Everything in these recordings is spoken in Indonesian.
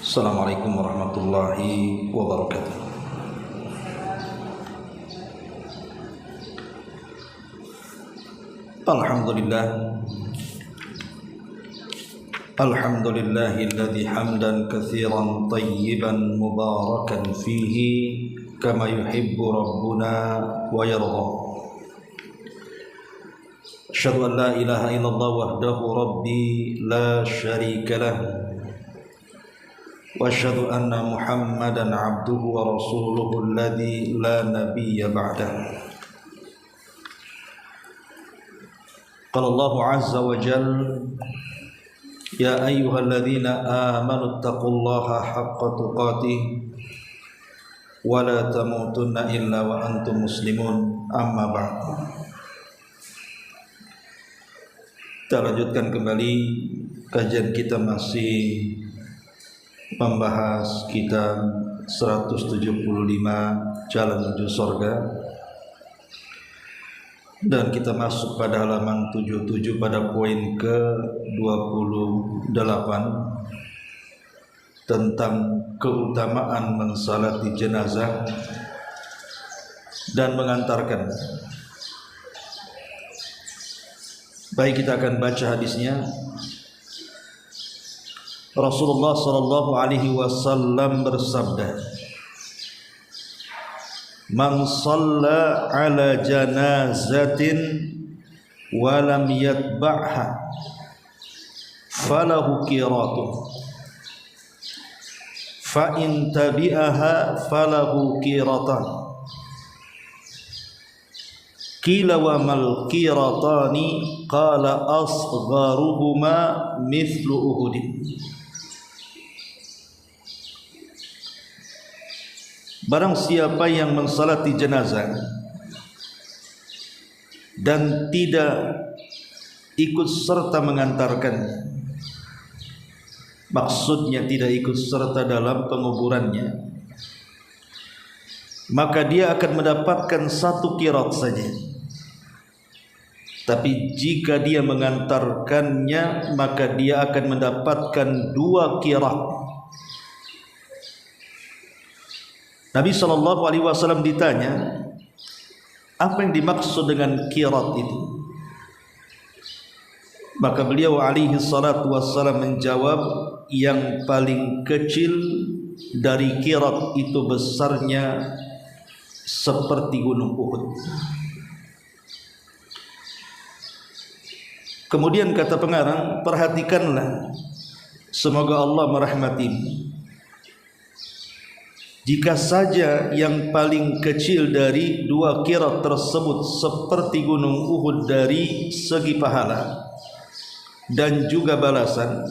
Assalamualaikum warahmatullahi wabarakatuh. Alhamdulillahilladzi hamdan katsiran tayyiban mubarakan fihi kama yuhibbu rabbuna wa yarda. Asyhadu an la ilaha illallah wahdahu rabbi la syarika lah. Wa asyhadu anna Muhammadan abduhu wa rasuluhu alladzi la nabiyya ba'dah. Qala Allahu azza wa jalla ya ayyuhalladzina amanu taqullaha haqqa tuqatih wa la tamutunna illa wa antum muslimun, amma ba'd. Kita lanjutkan kembali kajian kita, masih membahas kitab 175 Jalan Menuju Surga, dan kita masuk pada halaman 77 pada poin ke-28 tentang keutamaan mensalati jenazah dan mengantarkan. Baik, kita akan baca hadisnya. Rasulullah sallallahu alaihi wasallam bersabda, "Man shalla ala janazatin wa lam yatba'ha falahu qiratun fa in tabi'aha falahu qiratan." Qila wa mal qiratani? Qala asgharuhuma mithlu uhudin. Barang siapa yang mensalati jenazah dan tidak ikut serta mengantarkan, maksudnya tidak ikut serta dalam penguburannya, maka dia akan mendapatkan 1 qirat saja. Tapi jika dia mengantarkannya, maka dia akan mendapatkan 2 qirat. Nabi SAW ditanya, apa yang dimaksud dengan qirat itu? Maka beliau alaihi salatu wassalam menjawab, yang paling kecil dari qirat itu besarnya seperti gunung Uhud. Kemudian kata pengarang, perhatikanlah, semoga Allah merahmatimu. Jika saja yang paling kecil dari 2 qirat tersebut seperti gunung Uhud dari segi pahala dan juga balasan,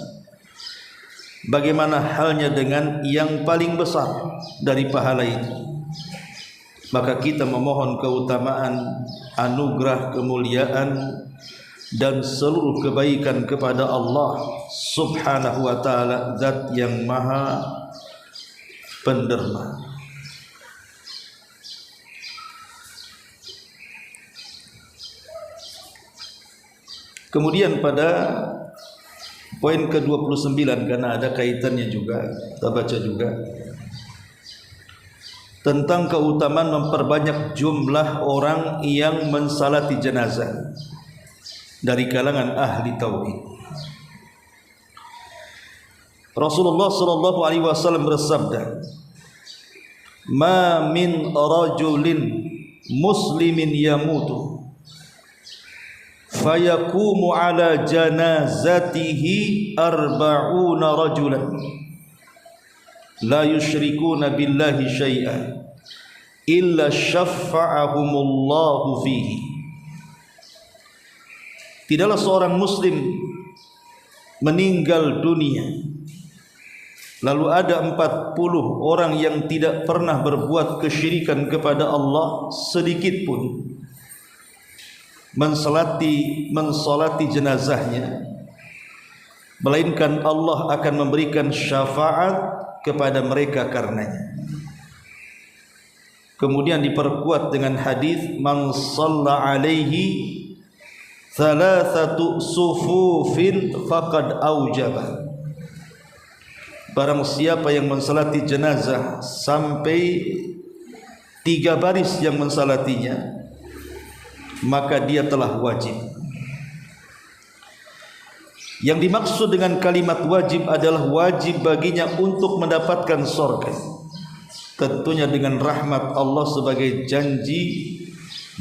bagaimana halnya dengan yang paling besar dari pahala itu? Maka kita memohon keutamaan, anugerah, kemuliaan dan seluruh kebaikan kepada Allah Subhanahu wa ta'ala, Zat yang maha penderma. Kemudian pada poin ke-29, karena ada kaitannya juga, kita baca juga tentang keutamaan memperbanyak jumlah orang yang mensalati jenazah dari kalangan ahli tauhid. Rasulullah sallallahu alaihi wasallam bersabda, "Ma min rajulin muslimin yamutu fayaqumu ala janazatihi 40 rajulan la yusyrikuna billahi syai'an illa syaffa'ahumullahu fihi." Tidaklah seorang muslim meninggal dunia lalu ada 40 orang yang tidak pernah berbuat kesyirikan kepada Allah sedikit pun, mensalati jenazahnya, melainkan Allah akan memberikan syafaat kepada mereka karenanya. Kemudian diperkuat dengan hadis, "Man shalla alaihi thalathatu sufufin faqad aujaba." barang siapa yang mensalati jenazah sampai 3 baris yang mensalatinya, maka dia telah wajib. Yang dimaksud dengan kalimat wajib adalah wajib baginya untuk mendapatkan surga, tentunya dengan rahmat Allah sebagai janji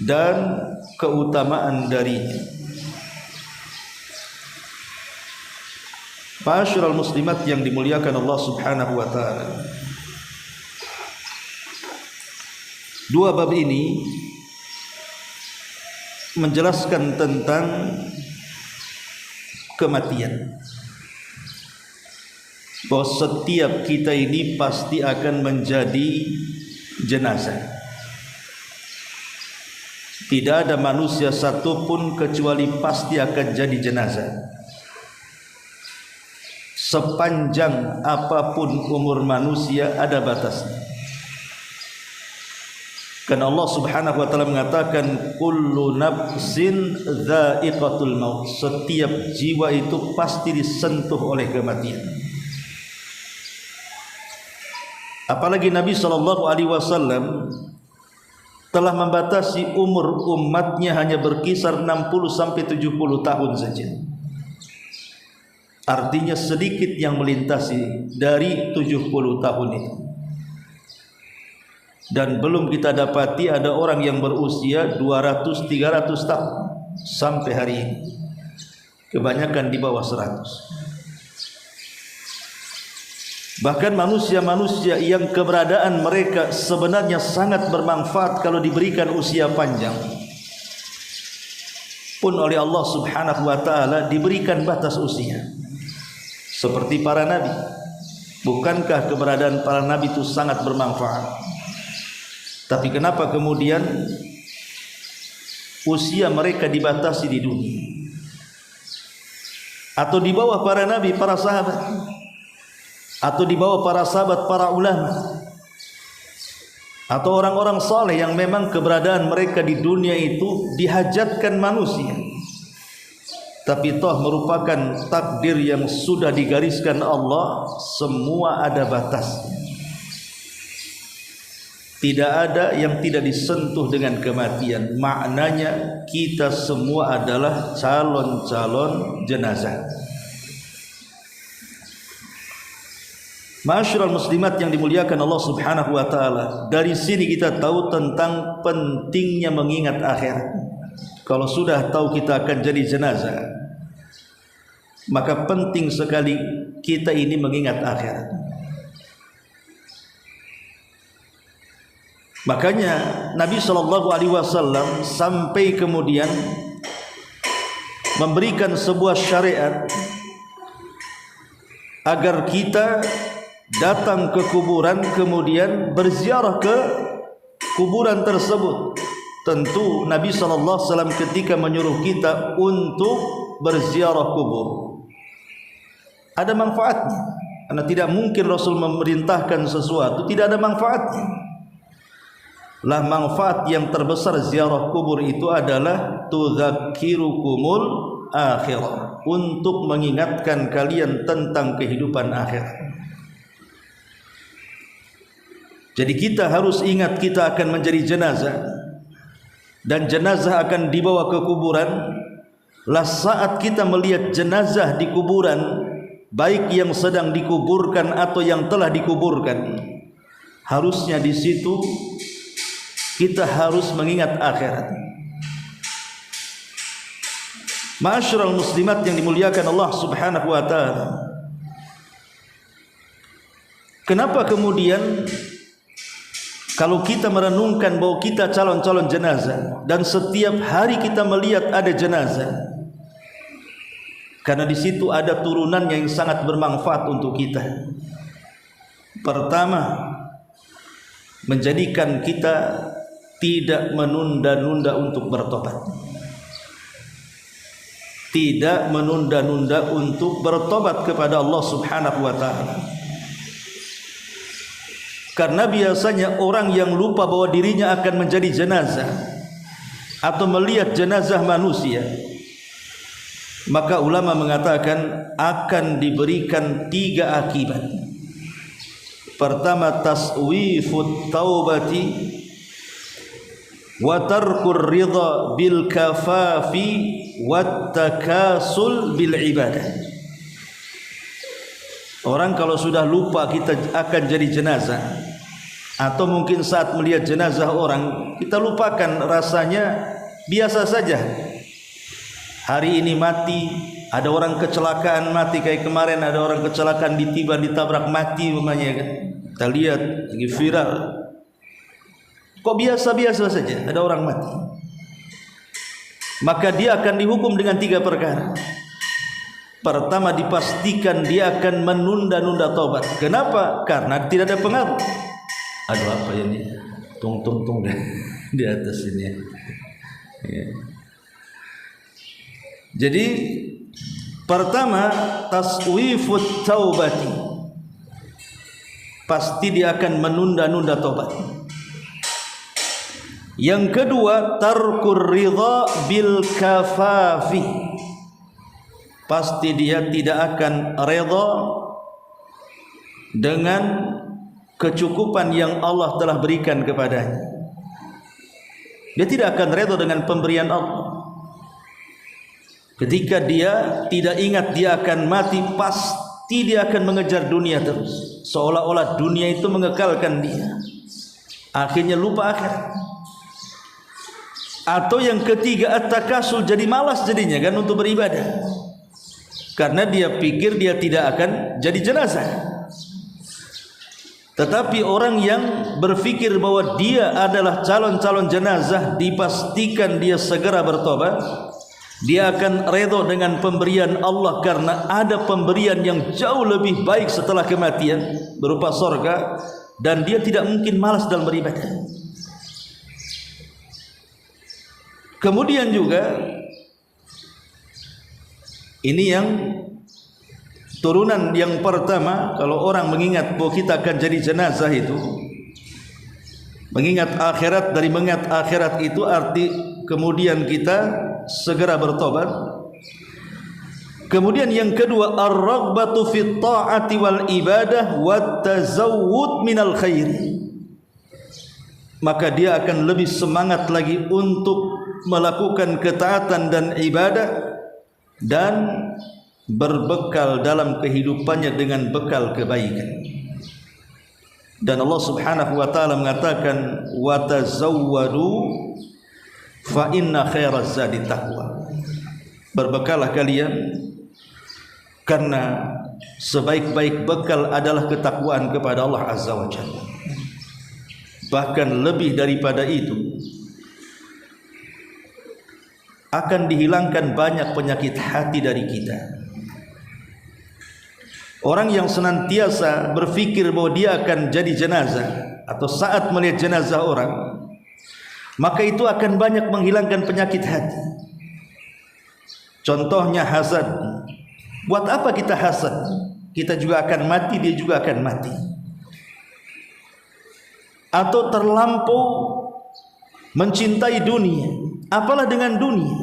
dan keutamaan darinya. Ma'asyiral muslimat yang dimuliakan Allah Subhanahu wa taala, 2 bab ini menjelaskan tentang kematian, bahwa setiap kita ini pasti akan menjadi jenazah. Tidak ada manusia satupun kecuali pasti akan jadi jenazah. Sepanjang apapun umur manusia ada batasnya. Karena Allah Subhanahu wa taala mengatakan kullu nafsin dha'iqatul maut, setiap jiwa itu pasti disentuh oleh kematian. Apalagi Nabi sallallahu alaihi wasallam telah membatasi umur umatnya hanya berkisar 60 sampai 70 tahun saja. Artinya sedikit yang melintasi dari 70 tahun itu. Dan belum kita dapati ada orang yang berusia 200-300 tahun sampai hari ini. Kebanyakan di bawah 100. Bahkan manusia-manusia yang keberadaan mereka sebenarnya sangat bermanfaat kalau diberikan usia panjang, pun oleh Allah Subhanahu wa taala diberikan batas usia. Seperti para nabi. Bukankah keberadaan para nabi itu sangat bermanfaat? Tapi kenapa kemudian usia mereka dibatasi di dunia? Atau di bawah para nabi, para sahabat? Atau di bawah para sahabat, para ulama? Atau orang-orang saleh yang memang keberadaan mereka di dunia itu dihajatkan manusia, tapi toh merupakan takdir yang sudah digariskan Allah, semua ada batasnya. Tidak ada yang tidak disentuh dengan kematian. Maknanya kita semua adalah calon-calon jenazah. Ma'asyiral muslimat yang dimuliakan Allah Subhanahu wa taala, dari sini kita tahu tentang pentingnya mengingat akhirat. Kalau sudah tahu kita akan jadi jenazah, maka penting sekali kita ini mengingat akhirat. Makanya Nabi sallallahu alaihi wasallam sampai kemudian memberikan sebuah syariat agar kita datang ke kuburan kemudian berziarah ke kuburan tersebut. Tentu Nabi sallallahu alaihi wasallam ketika menyuruh kita untuk berziarah kubur ada manfaatnya. Karena tidak mungkin Rasul memerintahkan sesuatu tidak ada manfaatnya. Lah manfaat yang terbesar ziarah kubur itu adalah tudzakirukumul akhirah, untuk mengingatkan kalian tentang kehidupan akhirat. Jadi kita harus ingat kita akan menjadi jenazah, dan jenazah akan dibawa ke kuburan. Lah saat kita melihat jenazah di kuburan, baik yang sedang dikuburkan atau yang telah dikuburkan, harusnya di situ kita harus mengingat akhirat. Ma'asyiral muslimat yang dimuliakan Allah Subhanahu wa taala, kenapa kemudian kalau kita merenungkan bahwa kita calon-calon jenazah dan setiap hari kita melihat ada jenazah, karena di situ ada turunan yang sangat bermanfaat untuk kita. Pertama, menjadikan kita tidak menunda-nunda untuk bertobat. Tidak menunda-nunda untuk bertobat kepada Allah Subhanahu wa taala. Karena biasanya orang yang lupa bahwa dirinya akan menjadi jenazah atau melihat jenazah manusia, maka ulama mengatakan akan diberikan 3 akibat. Pertama, taswifut taubati wa tarkur ridha bil kafafi wat takasul bil ibadah. Orang kalau sudah lupa kita akan jadi jenazah, atau mungkin saat melihat jenazah orang kita lupakan, rasanya biasa saja. Hari ini mati, ada orang kecelakaan mati, kayak kemarin ada orang kecelakaan ditiban ditabrak mati umpamanya kan. Kita lihat lagi viral. Kok biasa-biasa saja ada orang mati. Maka dia akan dihukum dengan 3 perkara. Pertama, dipastikan dia akan menunda-nunda taubat. Kenapa? Karena tidak ada pengaruh. Aduh, apa ini? Tung di atas ini. Ya. Jadi pertama, taswifut taubati, pasti dia akan menunda-nunda taubat. Yang kedua, tarkur ridha bil kafafi, pasti dia tidak akan redha dengan kecukupan yang Allah telah berikan kepadanya. Dia tidak akan redha dengan pemberian Allah. Ketika dia tidak ingat dia akan mati, pasti dia akan mengejar dunia terus, seolah-olah dunia itu mengekalkan dia. Akhirnya lupa akhirat. Atau yang ketiga, at-takasul, jadi malas jadinya kan untuk beribadah, karena dia pikir dia tidak akan jadi jenazah. Tetapi orang yang berfikir bahwa dia adalah calon-calon jenazah, dipastikan dia segera bertobat. Dia akan redha dengan pemberian Allah, karena ada pemberian yang jauh lebih baik setelah kematian berupa surga, dan dia tidak mungkin malas dalam beribadah. Kemudian juga ini yang turunan yang pertama, kalau orang mengingat bahwa kita akan jadi jenazah itu, mengingat akhirat, dari mengingat akhirat itu arti kemudian kita segera bertobat. Kemudian yang kedua, ar-raghbatu fit ta'ati wal ibadah wat tazawwud minal khair, maka dia akan lebih semangat lagi untuk melakukan ketaatan dan ibadah, dan berbekal dalam kehidupannya dengan bekal kebaikan. Dan Allah Subhanahu wa taala mengatakan, wa tazawwadu fa inna khairaz zadi taqwa, berbekalah kalian karena sebaik-baik bekal adalah ketakwaan kepada Allah Azza wa Jalla. Bahkan lebih daripada itu, akan dihilangkan banyak penyakit hati dari kita. Orang yang senantiasa berfikir bahwa dia akan jadi jenazah, atau saat melihat jenazah orang, maka itu akan banyak menghilangkan penyakit hati. Contohnya hasad. Buat apa kita hasad? Kita juga akan mati, dia juga akan mati. Atau terlampau mencintai dunia. Apalah dengan dunia?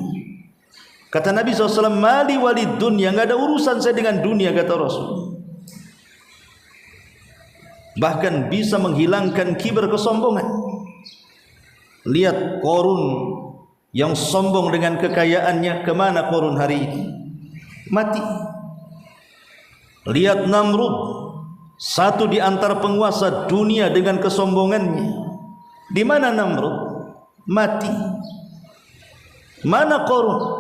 Kata Nabi SAW, mali walid dunia, nggak ada urusan saya dengan dunia, kata Rasul. Bahkan bisa menghilangkan kibar, kesombongan. Lihat Qarun yang sombong dengan kekayaannya, kemana Qarun hari ini? Mati. Lihat Namrud, satu di antara penguasa dunia, dengan kesombongannya. Di mana Namrud? Mati. Mana Qarun?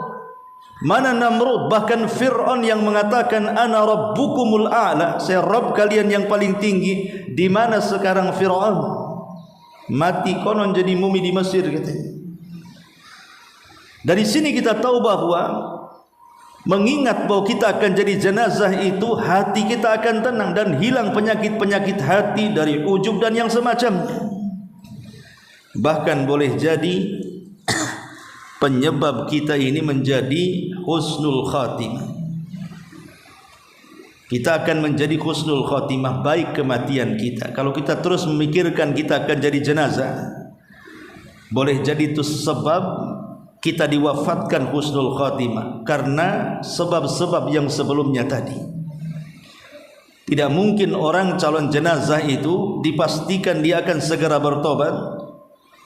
Mana Namrud? Bahkan Fir'aun yang mengatakan ana rabbukumul a'la, saya Rabb kalian yang paling tinggi. Di mana sekarang Fir'aun? Mati, konon jadi mumi di Mesir katanya. Dari sini kita tahu bahwa mengingat bahwa kita akan jadi jenazah itu, hati kita akan tenang dan hilang penyakit-penyakit hati dari ujub dan yang semacamnya. Bahkan boleh jadi penyebab kita ini menjadi husnul khatimah. Kita akan menjadi husnul khatimah, baik kematian kita. Kalau kita terus memikirkan kita akan jadi jenazah, boleh jadi itu sebab kita diwafatkan husnul khatimah, karena sebab-sebab yang sebelumnya tadi. Tidak mungkin orang calon jenazah itu dipastikan dia akan segera bertobat,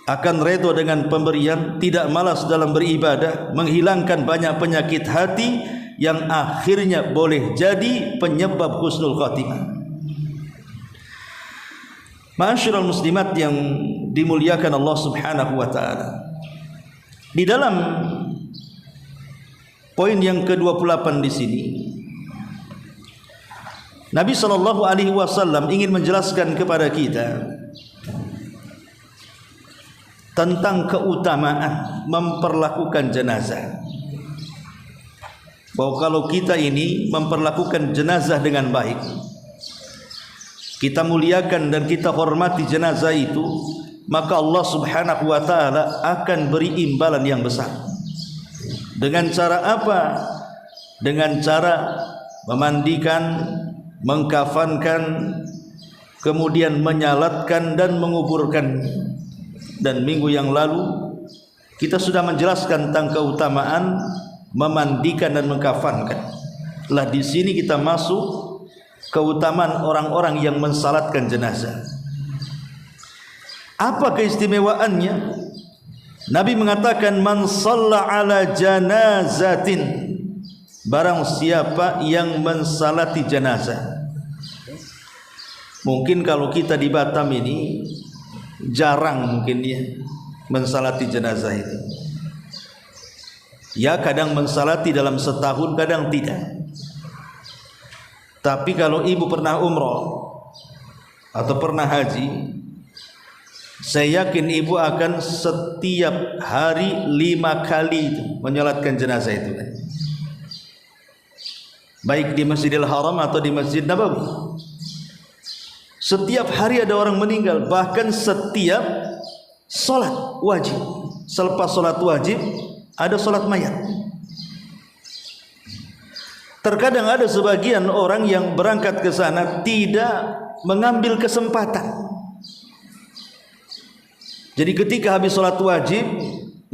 akan redha dengan pemberian, tidak malas dalam beribadah, menghilangkan banyak penyakit hati yang akhirnya boleh jadi penyebab husnul khatimah. Ma'asyiral muslimat yang dimuliakan Allah Subhanahu wa taala. Di dalam poin yang ke-28 di sini, Nabi sallallahu alaihi wasallam ingin menjelaskan kepada kita tentang keutamaan memperlakukan jenazah. Bahwa kalau kita ini memperlakukan jenazah dengan baik, kita muliakan dan kita hormati jenazah itu, maka Allah Subhanahu wa taala akan beri imbalan yang besar. Dengan cara apa? Dengan cara memandikan, mengkafankan, kemudian menyalatkan dan menguburkan. Dan minggu yang lalu kita sudah menjelaskan tentang keutamaan memandikan dan mengkafankan. Lah di sini kita masuk keutamaan orang-orang yang mensalatkan jenazah. Apa keistimewaannya? Nabi mengatakan, man shalla ala janazatin, barang siapa yang mensalati jenazah. Mungkin kalau kita di Batam ini jarang mungkin ya mensalati jenazah itu. Ya kadang mensalati dalam setahun, kadang tidak. Tapi kalau ibu pernah umroh atau pernah haji, saya yakin ibu akan setiap hari 5 kali itu menyolatkan jenazah itu kan? Baik di Masjidil Haram atau di Masjid Nabawi. Setiap hari ada orang meninggal, bahkan setiap solat wajib, selepas solat wajib ada solat mayat. Terkadang ada sebagian orang yang berangkat ke sana tidak mengambil kesempatan. Jadi ketika habis sholat wajib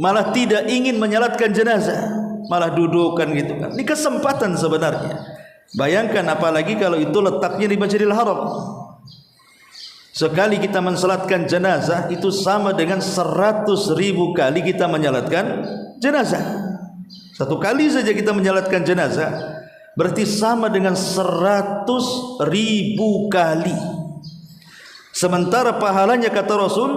malah tidak ingin menyalatkan jenazah, malah dudukkan gitu kan. Ini kesempatan sebenarnya. Bayangkan apalagi kalau itu letaknya di Masjidil Haram. Sekali kita mensalatkan jenazah itu sama dengan 100.000 kali kita menyalatkan jenazah. Satu kali saja kita menyalatkan jenazah berarti sama dengan 100.000 kali. Sementara pahalanya kata Rasul,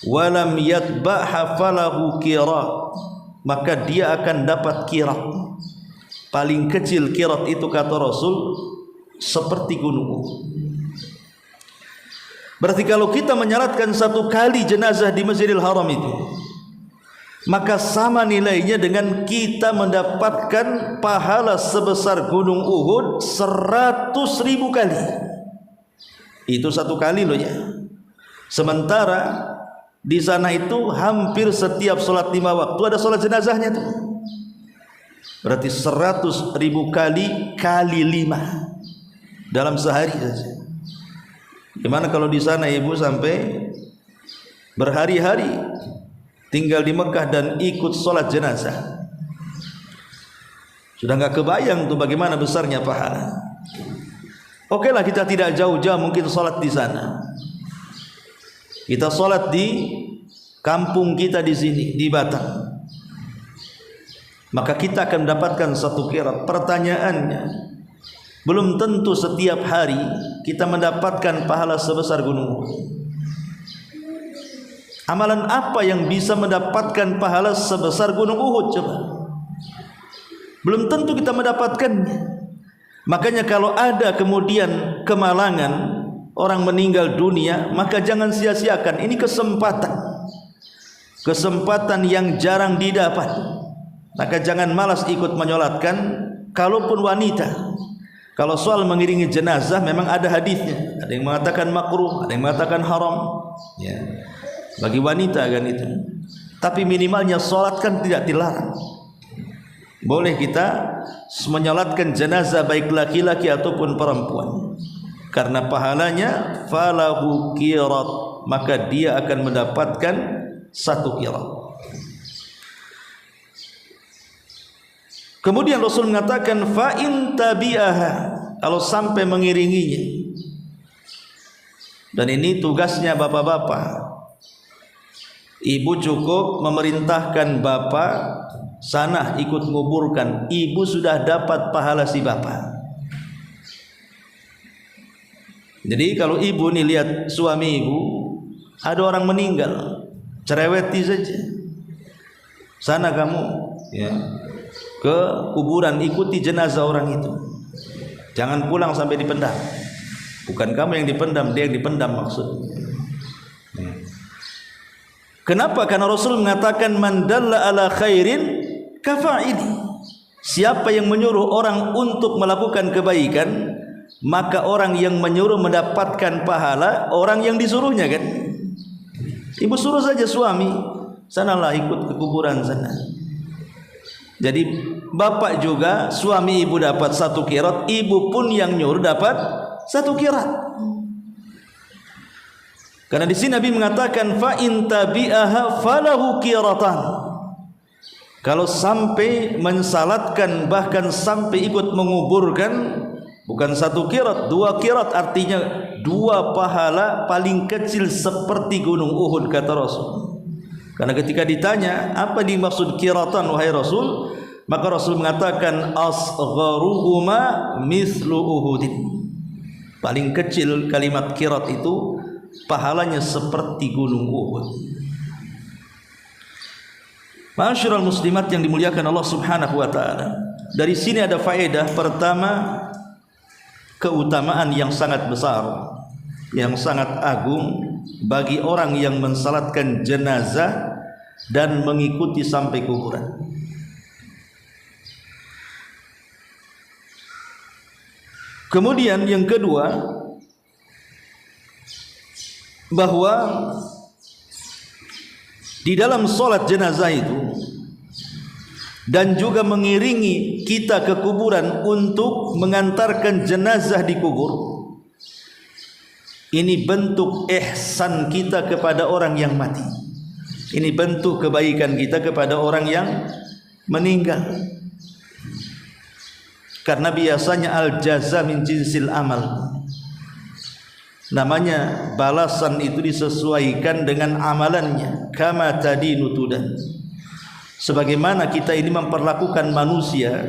walam yatba'ha falahu qirat, maka dia akan dapat qirat. Paling kecil qirat itu kata Rasul seperti gunung Uhud. Berarti kalau kita menyalatkan 1 kali jenazah di Masjidil Haram itu, maka sama nilainya dengan kita mendapatkan pahala sebesar gunung Uhud 100.000 kali. Itu 1 kali loh ya. Sementara di sana itu hampir setiap sholat 5 waktu ada sholat jenazahnya tuh. Berarti 100.000 kali 5 dalam sehari saja. Gimana kalau di sana ibu sampai berhari-hari tinggal di Mekah dan ikut sholat jenazah? Sudah nggak kebayang tuh bagaimana besarnya pahala. Oke lah, kita tidak jauh-jauh mungkin sholat di sana. Kita sholat di kampung kita di sini di Batam, maka kita akan mendapatkan 1 qirat. Pertanyaannya, belum tentu setiap hari kita mendapatkan pahala sebesar gunung Uhud. Amalan apa yang bisa mendapatkan pahala sebesar gunung Uhud coba? Belum tentu kita mendapatkannya. Makanya kalau ada kemudian kemalangan, orang meninggal dunia, maka jangan sia-siakan. Ini kesempatan yang jarang didapat. Maka jangan malas ikut menyolatkan. Kalaupun wanita, kalau soal mengiringi jenazah memang ada hadisnya. Ada yang mengatakan makruh, ada yang mengatakan haram ya, bagi wanita kan itu. Tapi minimalnya solat kan tidak dilarang. Boleh kita menyolatkan jenazah baik laki-laki ataupun perempuan, karena pahalanya falahu qirat, maka dia akan mendapatkan 1 qirat. Kemudian Rasul mengatakan fa in tabi'aha, kalau sampai mengiringinya. Dan ini tugasnya bapak-bapak. Ibu cukup memerintahkan bapak, sana ikut menguburkan. Ibu sudah dapat pahala si bapak. Jadi kalau ibu nih lihat suami ibu, ada orang meninggal, cereweti saja. Sana kamu ya, ke kuburan, ikuti jenazah orang itu. Jangan pulang sampai dipendam. Bukan kamu yang dipendam, dia yang dipendam maksudnya. Kenapa? Karena Rasul mengatakan man dalla ala khairin kafa'ili. Siapa yang menyuruh orang untuk melakukan kebaikan, maka orang yang menyuruh mendapatkan pahala orang yang disuruhnya kan. Ibu suruh saja suami, sanalah ikut ke kuburan sana. Jadi bapak juga, suami ibu dapat 1 qirat, ibu pun yang nyuruh dapat 1 qirat. Karena di sini Nabi mengatakan fa in tabi'aha falahu qiratan. Kalau sampai mensalatkan, bahkan sampai ikut menguburkan, bukan 1 qirat, 2 qirat, artinya 2 pahala paling kecil seperti gunung Uhud, kata Rasul. Karena ketika ditanya apa dimaksud qiratan wahai Rasul, maka Rasul mengatakan asgharuhuma mithlu Uhudin. Paling kecil kalimat qirat itu pahalanya seperti gunung Uhud. Ma'asyiral muslimat yang dimuliakan Allah Subhanahu wa taala. Dari sini ada faedah. Pertama, keutamaan yang sangat besar, yang sangat agung bagi orang yang mensalatkan jenazah dan mengikuti sampai kuburan. Kemudian yang kedua, bahwa di dalam sholat jenazah itu dan juga mengiringi kita ke kuburan untuk mengantarkan jenazah dikubur, ini bentuk ihsan kita kepada orang yang mati. Ini bentuk kebaikan kita kepada orang yang meninggal. Karena biasanya al-jaza min jinsil amal. Namanya balasan itu disesuaikan dengan amalannya. Kama tadinu tudan. Sebagaimana kita ini memperlakukan manusia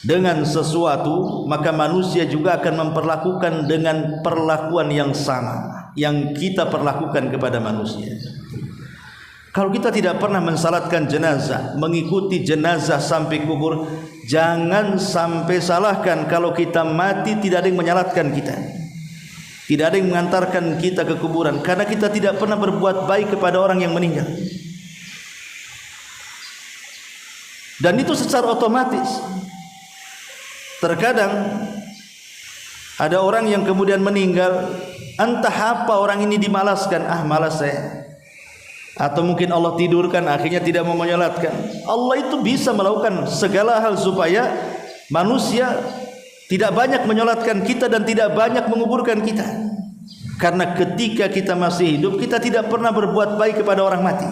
dengan sesuatu, maka manusia juga akan memperlakukan dengan perlakuan yang sama yang kita perlakukan kepada manusia. Kalau kita tidak pernah mensalatkan jenazah, mengikuti jenazah sampai kubur, jangan sampai salahkan kalau kita mati tidak ada yang menyalatkan kita, tidak ada yang mengantarkan kita ke kuburan, karena kita tidak pernah berbuat baik kepada orang yang meninggal. Dan itu secara otomatis. Terkadang ada orang yang kemudian meninggal, entah apa orang ini dimalaskan, malas saya, atau mungkin Allah tidurkan akhirnya tidak mau menyolatkan. Allah itu bisa melakukan segala hal supaya manusia tidak banyak menyolatkan kita dan tidak banyak menguburkan kita. Karena ketika kita masih hidup, kita tidak pernah berbuat baik kepada orang mati.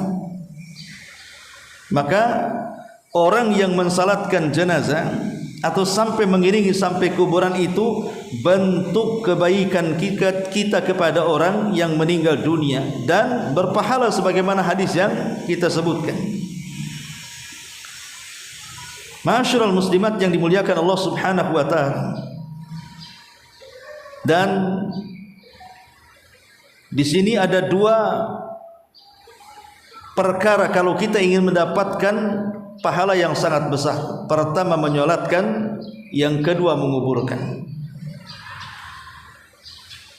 Maka orang yang mensalatkan jenazah atau sampai mengiringi sampai kuburan itu bentuk kebaikan kita kepada orang yang meninggal dunia dan berpahala sebagaimana hadis yang kita sebutkan. Ma'asyiral muslimat yang dimuliakan Allah Subhanahu wa taala. Dan di sini ada 2 perkara kalau kita ingin mendapatkan pahala yang sangat besar. Pertama menyolatkan, yang kedua menguburkan.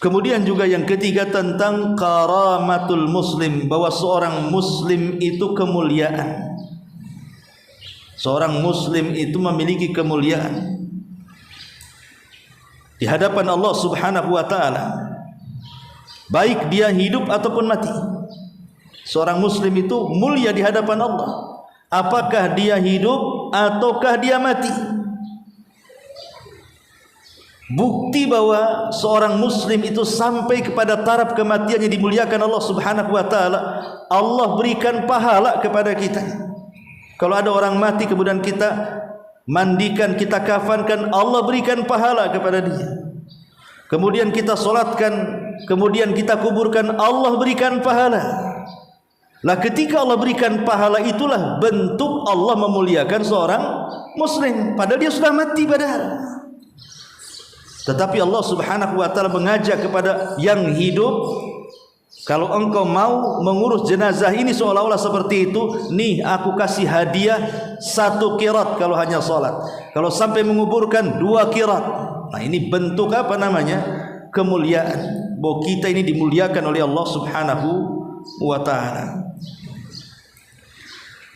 Kemudian juga yang ketiga tentang karamatul muslim, bahwa seorang muslim itu kemuliaan. Seorang muslim itu memiliki kemuliaan di hadapan Allah Subhanahu wa taala, baik dia hidup ataupun mati. Seorang muslim itu mulia di hadapan Allah, apakah dia hidup ataukah dia mati. Bukti bahwa seorang muslim itu sampai kepada taraf kematiannya dimuliakan Allah Subhanahu wa taala, Allah berikan pahala kepada kita. Kalau ada orang mati kemudian kita mandikan, kita kafankan, Allah berikan pahala kepada dia. Kemudian kita solatkan, kemudian kita kuburkan, Allah berikan pahala. Lah ketika Allah berikan pahala, itulah bentuk Allah memuliakan seorang muslim, padahal dia sudah mati padahal. Tetapi Allah Subhanahu wa taala mengajak kepada yang hidup, kalau engkau mau mengurus jenazah ini seolah-olah seperti itu, nih aku kasih hadiah 1 qirat kalau hanya salat. Kalau sampai menguburkan 2 qirat. Nah, ini bentuk apa namanya? Kemuliaan. Bahwa kita ini dimuliakan oleh Allah Subhanahu wa taala.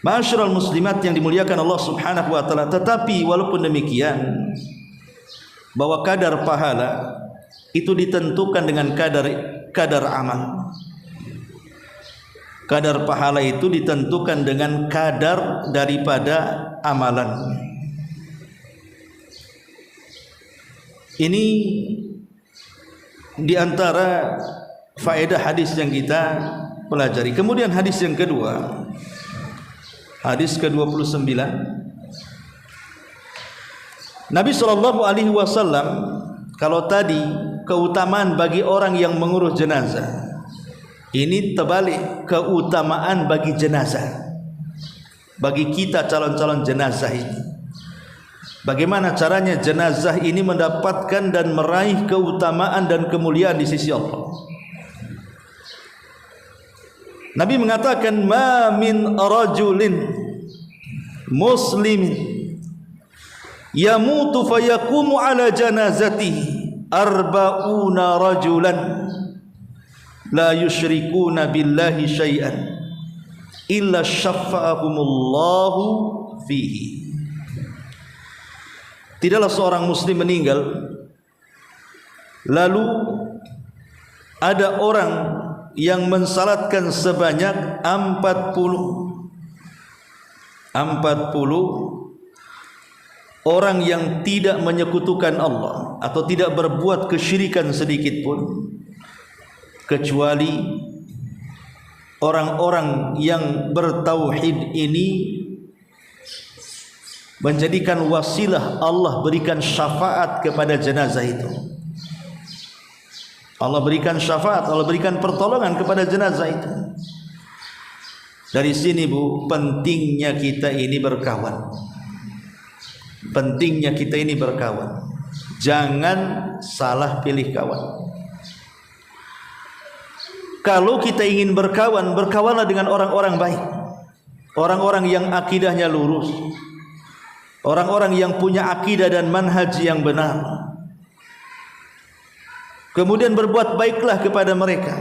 Ma'asyiral muslimat yang dimuliakan Allah Subhanahu wa taala, tetapi walaupun demikian, bahwa kadar pahala itu ditentukan dengan kadar amal. Kadar pahala itu ditentukan dengan kadar daripada amalan. Ini di antara faedah hadis yang kita pelajari. Kemudian hadis yang kedua, hadis ke-29, Nabi SAW, kalau tadi keutamaan bagi orang yang mengurus jenazah, ini terbalik, keutamaan bagi jenazah, bagi kita calon-calon jenazah ini. Bagaimana caranya jenazah ini mendapatkan dan meraih keutamaan dan kemuliaan di sisi Allah? Nabi mengatakan, ma min rajulin muslimin yamutu fayaqumu ala janazatihi arba'una rajulan la yusyrikuna billahi syai'an illa syafa'ahumullahu fihi. Tidaklah seorang muslim meninggal lalu ada orang yang mensalatkan sebanyak 40 orang yang tidak menyekutukan Allah atau tidak berbuat kesyirikan sedikit pun, kecuali orang-orang yang bertauhid ini menjadikan wasilah Allah berikan syafaat kepada jenazah itu. Allah berikan syafaat, Allah berikan pertolongan kepada jenazah itu. Dari sini Bu, pentingnya kita ini berkawan. Pentingnya kita ini berkawan. Jangan salah pilih kawan. Kalau kita ingin berkawan, berkawanlah dengan orang-orang baik, orang-orang yang akidahnya lurus, orang-orang yang punya akidah dan manhaj yang benar. Kemudian berbuat baiklah kepada mereka,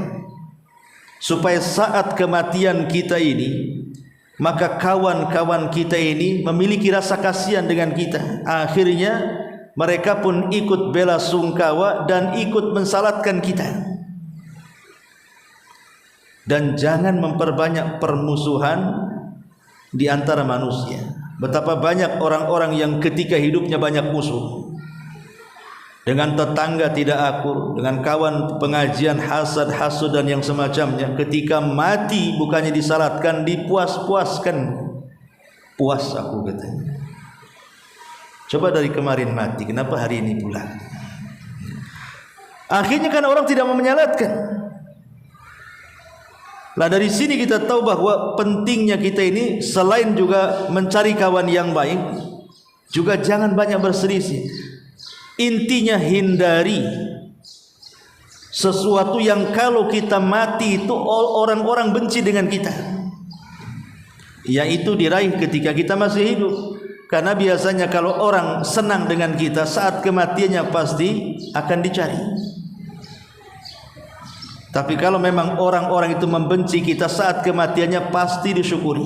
supaya saat kematian kita ini, maka kawan-kawan kita ini memiliki rasa kasihan dengan kita. Akhirnya mereka pun ikut bela sungkawa dan ikut mensalatkan kita. Dan jangan memperbanyak permusuhan di antara manusia. Betapa banyak orang-orang yang ketika hidupnya banyak musuh, dengan tetangga tidak akur, dengan kawan pengajian hasad, hasud dan yang semacamnya. Ketika mati bukannya disalatkan, dipuas-puaskan. Puas aku katanya. Coba dari kemarin mati, kenapa hari ini pula? Akhirnya kan orang tidak mau menyalatkan. Lah dari sini kita tahu bahwa pentingnya kita ini selain juga mencari kawan yang baik, juga jangan banyak berselisih. Intinya hindari sesuatu yang kalau kita mati itu orang-orang benci dengan kita, yaitu diraih ketika kita masih hidup. Karena biasanya kalau orang senang dengan kita, saat kematiannya pasti akan dicari. Tapi kalau memang orang-orang itu membenci kita, saat kematiannya pasti disyukuri.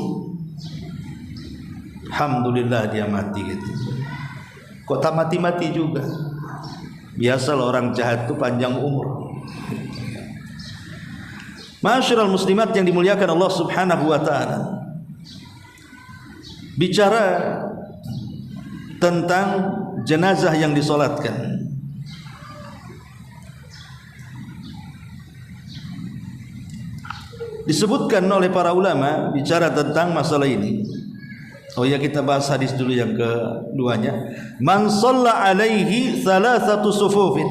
Alhamdulillah dia mati gitu. Kok tak mati-mati juga? Biasalah orang jahat itu panjang umur. Ma'asyiral muslimat yang dimuliakan Allah Subhanahu wa taala. Bicara tentang jenazah yang disolatkan, disebutkan oleh para ulama bicara tentang masalah ini. Oh ya, kita bahas hadis dulu yang keduanya. Man shalla alaihi thalathatu sufufin.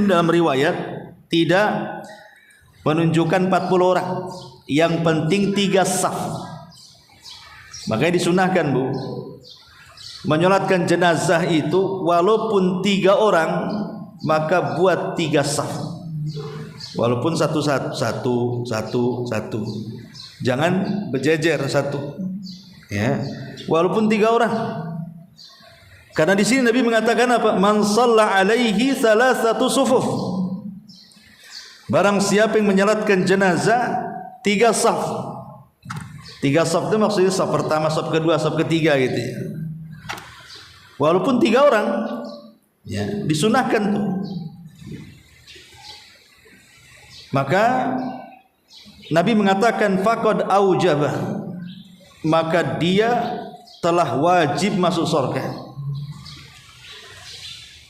Dalam riwayat tidak menunjukkan 40 orang. Yang penting 3 saf. Makanya disunahkan, Bu, menyolatkan jenazah itu walaupun 3 orang, maka buat 3 saf. Walaupun satu. Jangan berjejer satu. Ya, walaupun 3 orang. Karena di sini Nabi mengatakan apa? Man shalla alaihi thalathatu sufuf. Barang siapa yang menyolatkan jenazah 3 saf. 3 saf itu maksudnya saf pertama, saf kedua, saf ketiga gitu ya. Walaupun 3 orang, ya, disunahkan tuh. Maka Nabi mengatakan faqad aujabah, maka dia telah wajib masuk surga.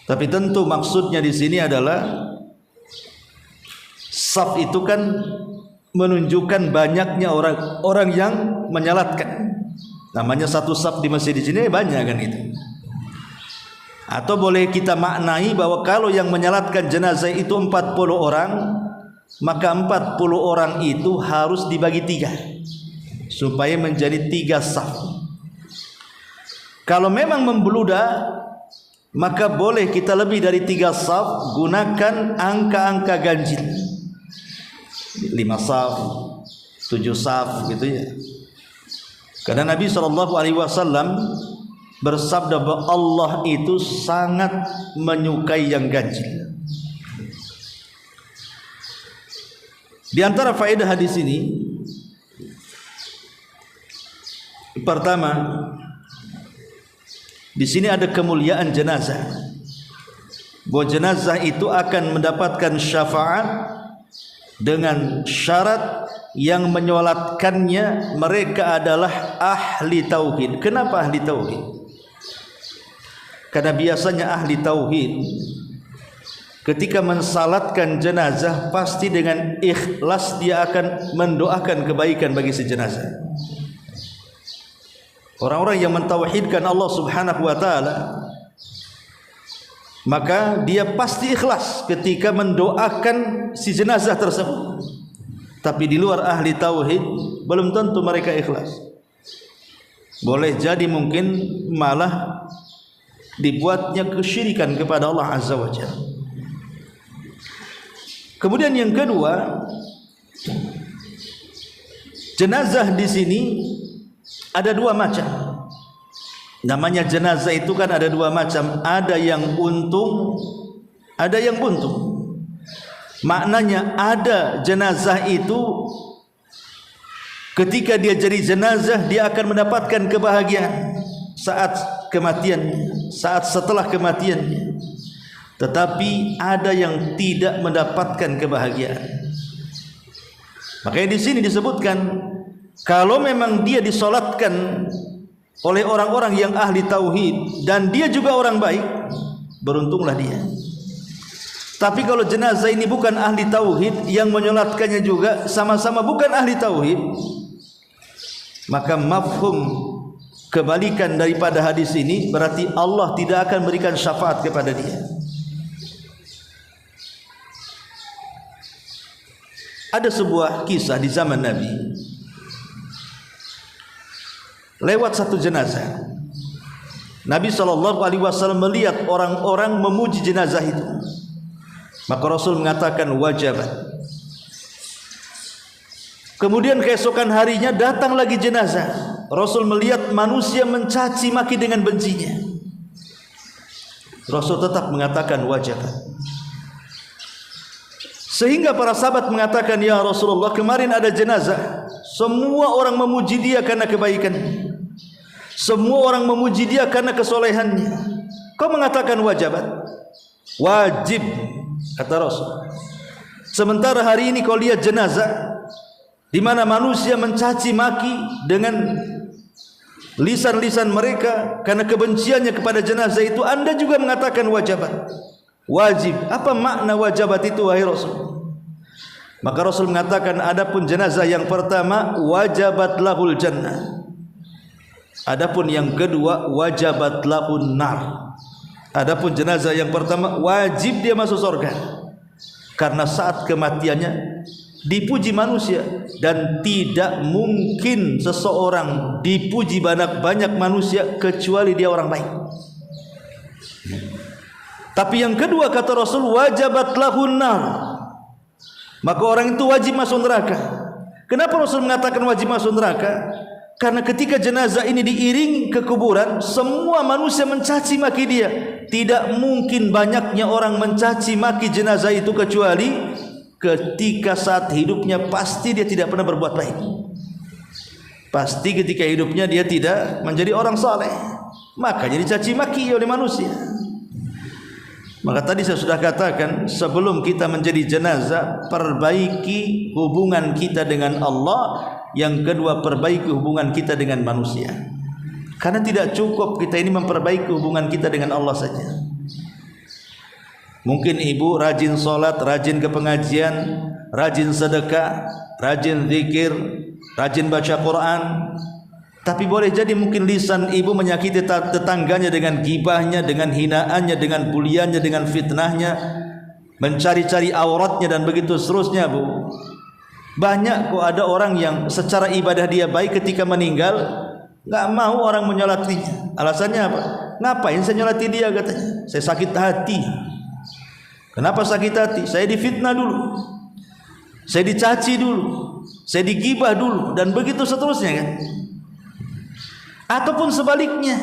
Tapi tentu maksudnya di sini adalah saf itu kan menunjukkan banyaknya orang yang menyalatkan. Namanya satu saf di masjid di sini banyak kan itu. Atau boleh kita maknai bahwa kalau yang menyalatkan jenazah itu 40 orang, maka 40 orang itu harus dibagi 3 supaya menjadi 3 saf. Kalau memang membeludak, maka boleh kita lebih dari 3 saf, gunakan angka-angka ganjil, 5 saf, 7 saf gitu ya. Karena Nabi SAW bersabda bahwa Allah itu sangat menyukai yang ganjil. Di antara faedah hadis ini, pertama, di sini ada kemuliaan jenazah. Bahwa jenazah itu akan mendapatkan syafaat dengan syarat yang menyolatkannya mereka adalah ahli tauhid. Kenapa ahli tauhid? Karena biasanya ahli tauhid ketika mensalatkan jenazah pasti dengan ikhlas dia akan mendoakan kebaikan bagi si jenazah. Orang-orang yang mentauhidkan Allah Subhanahu wa taala, maka dia pasti ikhlas ketika mendoakan si jenazah tersebut. Tapi di luar ahli tauhid belum tentu mereka ikhlas. Boleh jadi mungkin malah dibuatnya kesyirikan kepada Allah Azza wa Jalla. Kemudian yang kedua, jenazah di sini ada 2 macam. Namanya jenazah itu kan ada 2 macam. Ada yang untung, ada yang buntung. Maknanya ada jenazah itu ketika dia jadi jenazah dia akan mendapatkan kebahagiaan saat kematiannya, saat setelah kematiannya. Tetapi ada yang tidak mendapatkan kebahagiaan. Makanya di sini disebutkan kalau memang dia disolatkan oleh orang-orang yang ahli tauhid dan dia juga orang baik, beruntunglah dia. Tapi kalau jenazah ini bukan ahli tauhid, yang menyolatkannya juga sama-sama bukan ahli tauhid, maka mafhum kebalikan daripada hadis ini berarti Allah tidak akan berikan syafaat kepada dia. Ada sebuah kisah di zaman Nabi. Lewat satu jenazah, Nabi SAW melihat orang-orang memuji jenazah itu. Maka Rasul mengatakan wajabat. Kemudian keesokan harinya datang lagi jenazah. Rasul melihat manusia mencaci maki dengan bencinya. Rasul tetap mengatakan wajabat. Sehingga para sahabat mengatakan, ya Rasulullah, kemarin ada jenazah, semua orang memuji dia karena kebaikannya, semua orang memuji dia karena kesolehannya. Kau mengatakan wajabat? Wajib, kata Rasul. Sementara hari ini kau lihat jenazah di mana manusia mencaci maki dengan lisan-lisan mereka karena kebenciannya kepada jenazah itu, Anda juga mengatakan wajabat. Wajib. Apa makna wajabat itu, wahai Rasul? Maka Rasul mengatakan, adapun jenazah yang pertama wajabat lahul jannah, Adapun yang kedua wajabat lahun nar. Adapun jenazah yang pertama wajib dia masuk surga. Karena saat kematiannya dipuji manusia, dan tidak mungkin seseorang dipuji banyak manusia kecuali dia orang baik. Tapi yang kedua kata Rasul wajabat lahun nar, maka orang itu wajib masuk neraka. Kenapa Rasul mengatakan wajib masuk neraka? Karena ketika jenazah ini diiring ke kuburan, semua manusia mencaci maki dia. Tidak mungkin banyaknya orang mencaci maki jenazah itu kecuali ketika saat hidupnya pasti dia tidak pernah berbuat baik. Pasti ketika hidupnya dia tidak menjadi orang saleh, makanya dicaci maki oleh manusia. Maka tadi saya sudah katakan, sebelum kita menjadi jenazah, perbaiki hubungan kita dengan Allah. Yang kedua, perbaiki hubungan kita dengan manusia. Karena tidak cukup kita ini memperbaiki hubungan kita dengan Allah saja. Mungkin ibu rajin sholat, rajin ke pengajian, rajin sedekah, rajin zikir, rajin baca Quran, tapi boleh jadi mungkin lisan ibu menyakiti tetangganya dengan gibahnya, dengan hinaannya, dengan buliannya, dengan fitnahnya, mencari-cari auratnya dan begitu seterusnya, Bu. Banyak kok ada orang yang secara ibadah dia baik, ketika meninggal nggak mau orang menyolatinya. Alasannya apa? Ngapain saya nyolati dia, katanya. Saya sakit hati. Kenapa sakit hati? Saya difitnah dulu, saya dicaci dulu, saya digibah dulu, dan begitu seterusnya kan. Ataupun sebaliknya,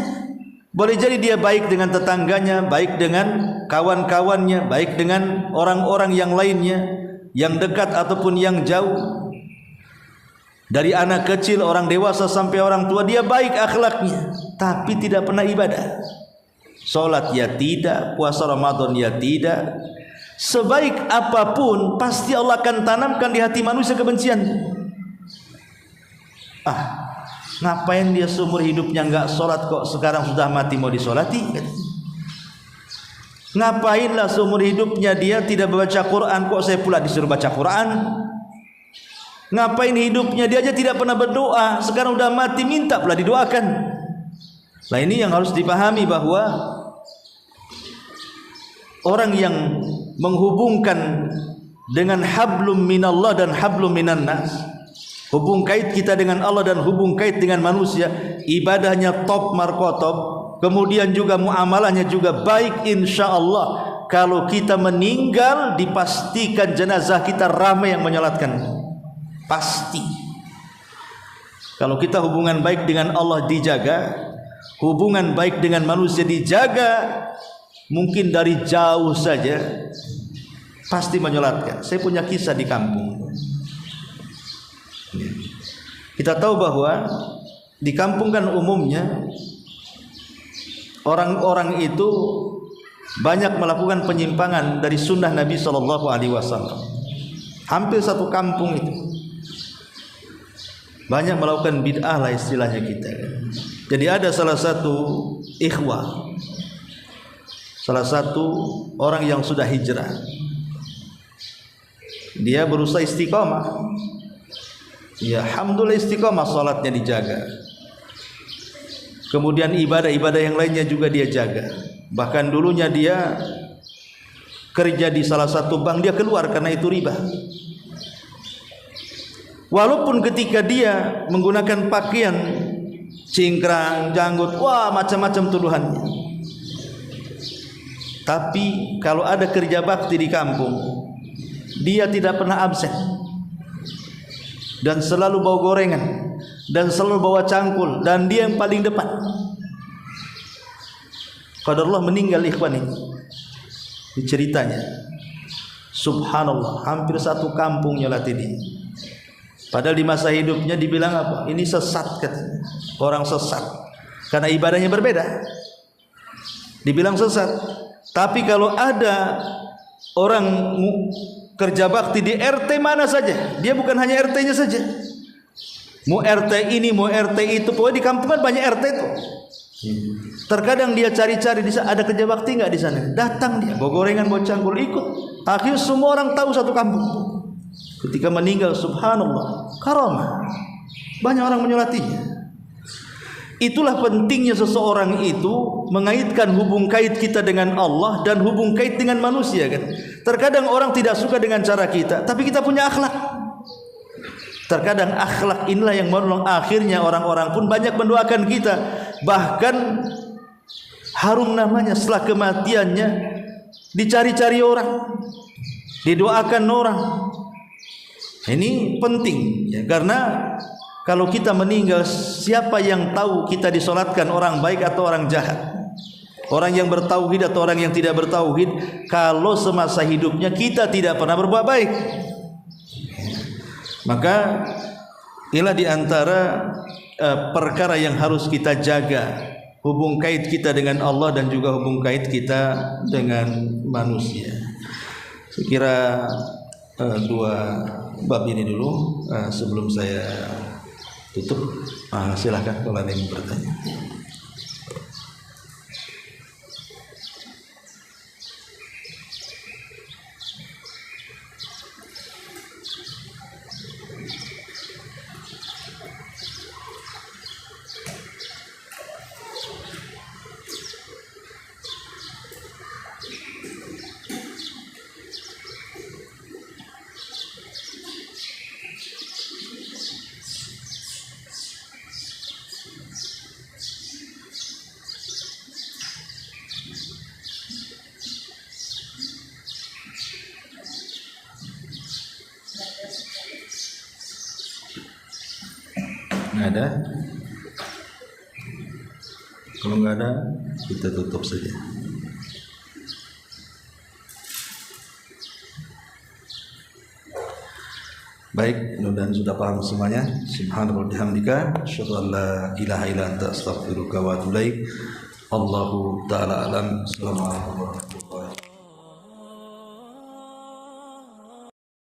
boleh jadi dia baik dengan tetangganya, baik dengan kawan-kawannya, baik dengan orang-orang yang lainnya, yang dekat ataupun yang jauh. Dari anak kecil, orang dewasa sampai orang tua, dia baik akhlaknya, tapi tidak pernah ibadah. Salat ya tidak, puasa Ramadan ya tidak. Sebaik apapun pasti Allah akan tanamkan di hati manusia kebencian. Ngapain dia seumur hidupnya enggak sholat, kok sekarang sudah mati mau disolati? Ngapainlah seumur hidupnya dia tidak membaca Quran, kok saya pula disuruh baca Quran? Ngapain hidupnya dia aja tidak pernah berdoa, sekarang udah mati minta pula didoakan? Nah, ini yang harus dipahami, bahwa orang yang menghubungkan dengan hablum minallah dan hablum minan nas, hubung kait kita dengan Allah dan hubung kait dengan manusia, ibadahnya top markotop, kemudian juga muamalahnya juga baik, insya Allah. Kalau kita meninggal, dipastikan jenazah kita ramai yang menyolatkan, pasti. Kalau kita hubungan baik dengan Allah dijaga, hubungan baik dengan manusia dijaga, mungkin dari jauh saja pasti menyolatkan. Saya punya kisah di kampung. Kita tahu bahwa di kampung kan umumnya orang-orang itu banyak melakukan penyimpangan dari sunnah Nabi SAW. Hampir satu kampung itu banyak melakukan bid'ah lah istilahnya kita. Jadi ada salah satu ikhwah, salah satu orang yang sudah hijrah, dia berusaha istiqamah. Ya, alhamdulillah istiqamah, salatnya dijaga. Kemudian ibadah-ibadah yang lainnya juga dia jaga. Bahkan dulunya dia kerja di salah satu bank, dia keluar karena itu riba. Walaupun ketika dia menggunakan pakaian cingkrang, janggut, wah macam-macam tuduhannya. Tapi kalau ada kerja bakti di kampung, dia tidak pernah absen. Dan selalu bawa gorengan, dan selalu bawa cangkul, dan dia yang paling depan. Qadarullah meninggal ikhwan ini. Ceritanya, subhanallah, hampir satu kampung nyolati dia. Padahal di masa hidupnya dibilang apa? Ini sesat, katanya. Orang sesat, karena ibadahnya berbeda. Dibilang sesat. Tapi kalau ada orang kerja bakti di RT mana saja, dia bukan hanya RT-nya saja, mau RT ini, mau RT itu, pokoknya di kampung kan banyak RT itu. Terkadang dia cari-cari di sana, ada kerja bakti nggak di sana, datang dia bawa gorengan, bawa cangkul, ikut. Akhirnya semua orang tahu satu kampung. Ketika meninggal, subhanallah, karamah, banyak orang menyolatinya. Itulah pentingnya seseorang itu mengaitkan hubung kait kita dengan Allah dan hubung kait dengan manusia kan. Terkadang orang tidak suka dengan cara kita, tapi kita punya akhlak. Terkadang akhlak inilah yang menolong, akhirnya orang-orang pun banyak mendoakan kita. Bahkan harum namanya setelah kematiannya dicari-cari orang, didoakan orang. Ini penting ya, karena kalau kita meninggal, siapa yang tahu kita disolatkan orang baik atau orang jahat, orang yang bertauhid atau orang yang tidak bertauhid, kalau semasa hidupnya kita tidak pernah berbuat baik. Maka inilah diantara perkara yang harus kita jaga, hubung kait kita dengan Allah dan juga hubung kait kita dengan manusia. Saya kira dua bab ini dulu sebelum saya tutup. Silahkan kalau ada yang bertanya. Nggak ada? Kalau nggak ada, kita tutup saja. Baik, mudah-mudahan sudah paham semuanya. Subhanallah bihamdika, asyhadu an la ilaha illa anta astaghfiruka wa atubu ilaik. Allahu ta'ala alam. Assalamualaikum warahmatullahi wabarakatuh.